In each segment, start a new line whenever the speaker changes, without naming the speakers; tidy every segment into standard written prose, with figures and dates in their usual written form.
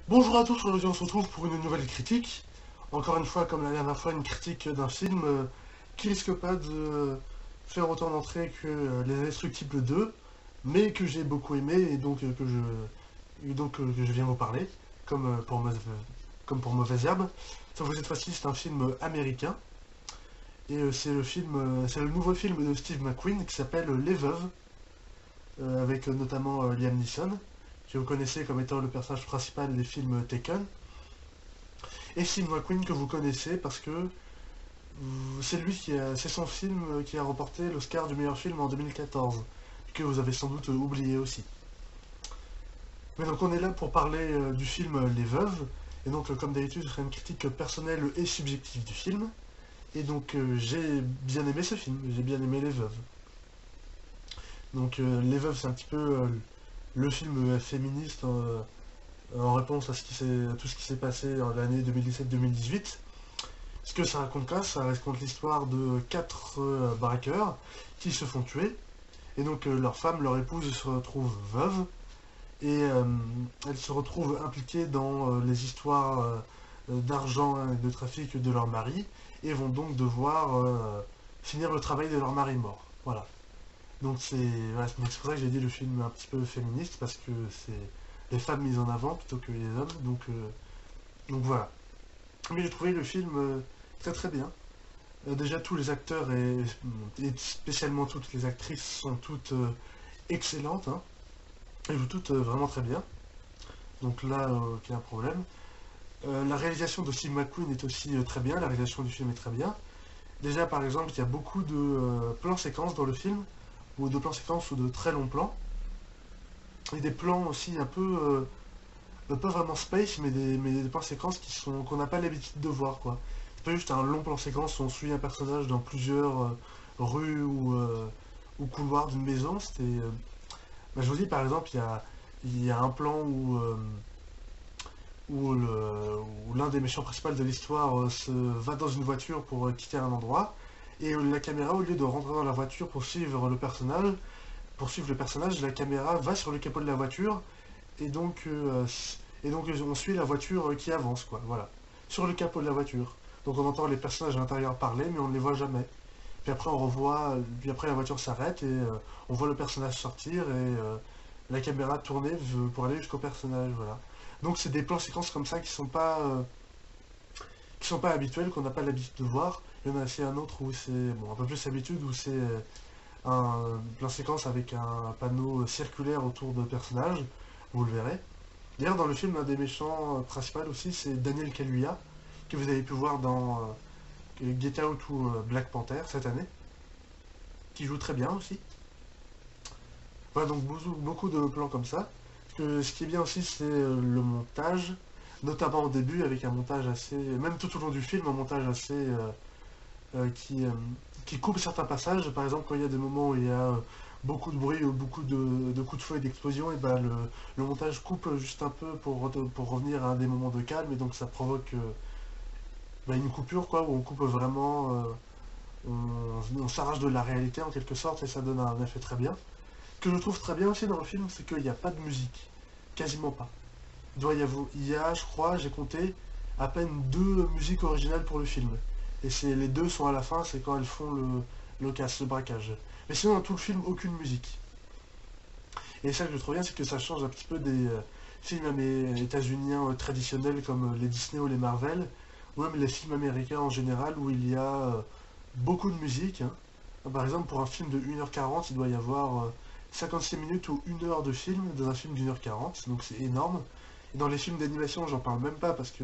Bonjour à tous, aujourd'hui on se retrouve pour une nouvelle critique. Encore une fois, comme la dernière fois, une critique d'un film qui risque pas de faire autant d'entrées que Les Indestructibles 2, mais que j'ai beaucoup aimé et donc que je viens vous parler, comme, comme pour Mauvaise Herbe. Sauf que cette fois-ci c'est un film américain, et c'est le nouveau film de Steve McQueen qui s'appelle Les Veuves, avec notamment Liam Neeson, que vous connaissez comme étant le personnage principal des films Taken. Et Steve McQueen que vous connaissez parce que c'est son film qui a remporté l'Oscar du meilleur film en 2014, que vous avez sans doute oublié aussi. Mais donc on est là pour parler du film Les Veuves, et donc comme d'habitude ce sera une critique personnelle et subjective du film, et donc j'ai bien aimé ce film, j'ai bien aimé Les Veuves. Donc Les Veuves c'est un petit peu le film féministe en réponse à, à tout ce qui s'est passé en l'année 2017-2018. Ce que ça raconte quoi? Ça raconte l'histoire de quatre braqueurs qui se font tuer. Et donc leur femme, leur épouse se retrouvent veuves. Et elles se retrouvent impliquées dans les histoires d'argent et de trafic de leur mari. Et vont donc devoir finir le travail de leur mari mort. Voilà. Donc c'est pour ça que j'ai dit le film un petit peu féministe. Parce que c'est les femmes mises en avant plutôt que les hommes. Donc voilà. Mais j'ai trouvé le film très très bien. Déjà, tous les acteurs et spécialement toutes les actrices sont toutes excellentes, hein. Elles jouent toutes vraiment très bien. Donc là, aucun problème. La réalisation de Steve McQueen est aussi très bien. La réalisation du film est très bien. Déjà, par exemple, il y a beaucoup de plans séquences dans le film, ou de plans séquences ou de très longs plans. Et des plans aussi un peu, pas vraiment space, mais des plans séquences qu'on n'a pas l'habitude de voir, quoi. C'est pas juste un long plan séquence où on suit un personnage dans plusieurs rues ou couloirs d'une maison. Bah, je vous dis, par exemple, il y a un plan où l'un des méchants principaux de l'histoire va dans une voiture pour quitter un endroit, et la caméra, au lieu de rentrer dans la voiture pour suivre le personnage, la caméra va sur le capot de la voiture, et donc on suit la voiture qui avance, quoi, voilà, sur le capot de la voiture. Donc on entend les personnages à l'intérieur parler, mais on ne les voit jamais. Puis après on revoit, puis après la voiture s'arrête et on voit le personnage sortir et la caméra tourner pour aller jusqu'au personnage, voilà. Donc c'est des plans séquences comme ça qui sont pas habituels, qu'on n'a pas l'habitude de voir. Il y en a aussi un autre où c'est bon, un peu plus habitude, où c'est un plan séquence avec un panneau circulaire autour de personnages, vous le verrez. D'ailleurs, dans le film, un des méchants principaux aussi, c'est Daniel Kaluuya, que vous avez pu voir dans Get Out ou Black Panther cette année, qui joue très bien aussi. Voilà, donc beaucoup de plans comme ça. Ce qui est bien aussi, c'est le montage, notamment au début, avec un montage assez, même tout au long du film, un montage assez euh, qui, euh, qui coupe certains passages. Par exemple, quand il y a des moments où il y a beaucoup de bruit ou beaucoup de coups de feu et d'explosions, et ben le montage coupe juste un peu pour revenir à des moments de calme, et donc ça provoque une coupure, quoi, où on coupe vraiment, on s'arrache de la réalité en quelque sorte, et ça donne un effet très bien. Ce que je trouve très bien aussi dans le film, c'est qu'il n'y a pas de musique. Quasiment pas. Il y a, je crois, j'ai compté, à peine deux musiques originales pour le film. Et les deux sont à la fin, c'est quand elles font le casse, le braquage. Mais sinon, dans tout le film, aucune musique. Et ça que je trouve bien, c'est que ça change un petit peu des films états-uniens traditionnels comme les Disney ou les Marvel, ou même les films américains en général, où il y a beaucoup de musique, hein. Par exemple, pour un film de 1h40, il doit y avoir 56 minutes ou 1 heure de film dans un film d'1h40, donc c'est énorme. Et dans les films d'animation, j'en parle même pas parce que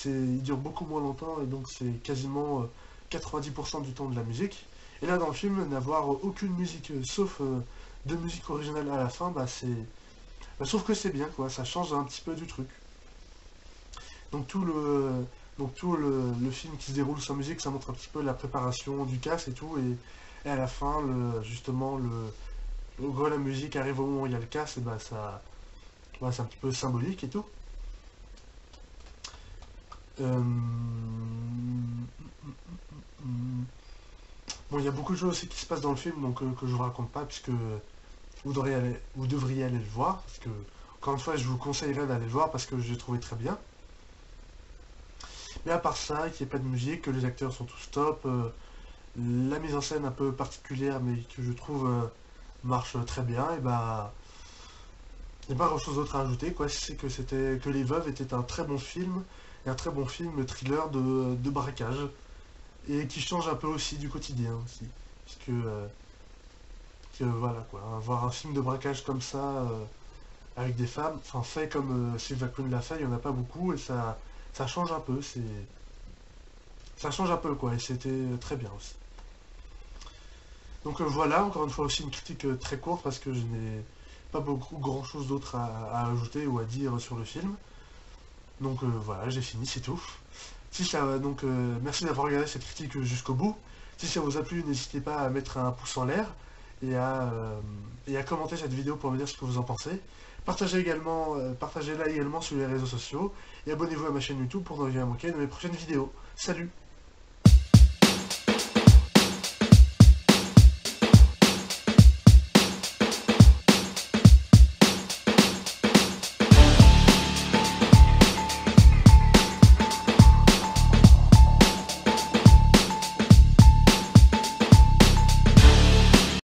ils durent beaucoup moins longtemps et donc c'est quasiment 90% du temps de la musique. Et là, dans le film, n'avoir aucune musique sauf de musique originale à la fin, sauf que c'est bien, quoi, ça change un petit peu du truc. Donc le film qui se déroule sans musique, ça montre un petit peu la préparation du cast et tout, et à la fin, quand la musique arrive au moment où il y a le cast, et c'est un petit peu symbolique et tout. Euh, Bon, il y a beaucoup de choses aussi qui se passent dans le film, donc que je vous raconte pas, puisque vous devriez aller le voir, parce que Encore une fois, je vous conseillerais d'aller le voir parce que j'ai trouvé très bien. Mais à part ça, qu'il n'y ait pas de musique, que les acteurs sont tous top, la mise en scène un peu particulière mais que je trouve marche très bien, et bah il n'y a pas grand chose d'autre à ajouter, quoi. C'est que Les Veuves était un très bon film, et un très bon film thriller de braquage, et qui change un peu aussi du quotidien aussi. Parce que voilà quoi, hein, voir un film de braquage comme ça, avec des femmes, enfin fait comme Sylvia Plath l'a fait, il n'y en a pas beaucoup, et ça change un peu, ça change un peu quoi, et c'était très bien aussi. Donc voilà, encore une fois aussi une critique très courte parce que je n'ai pas beaucoup grand chose d'autre à ajouter ou à dire sur le film. Donc voilà, j'ai fini, c'est tout. Si ça, donc merci d'avoir regardé cette critique jusqu'au bout. Si ça vous a plu, n'hésitez pas à mettre un pouce en l'air et à commenter cette vidéo pour me dire ce que vous en pensez. Partagez-la également sur les réseaux sociaux et abonnez-vous à ma chaîne YouTube pour ne rien manquer de mes prochaines vidéos. Salut!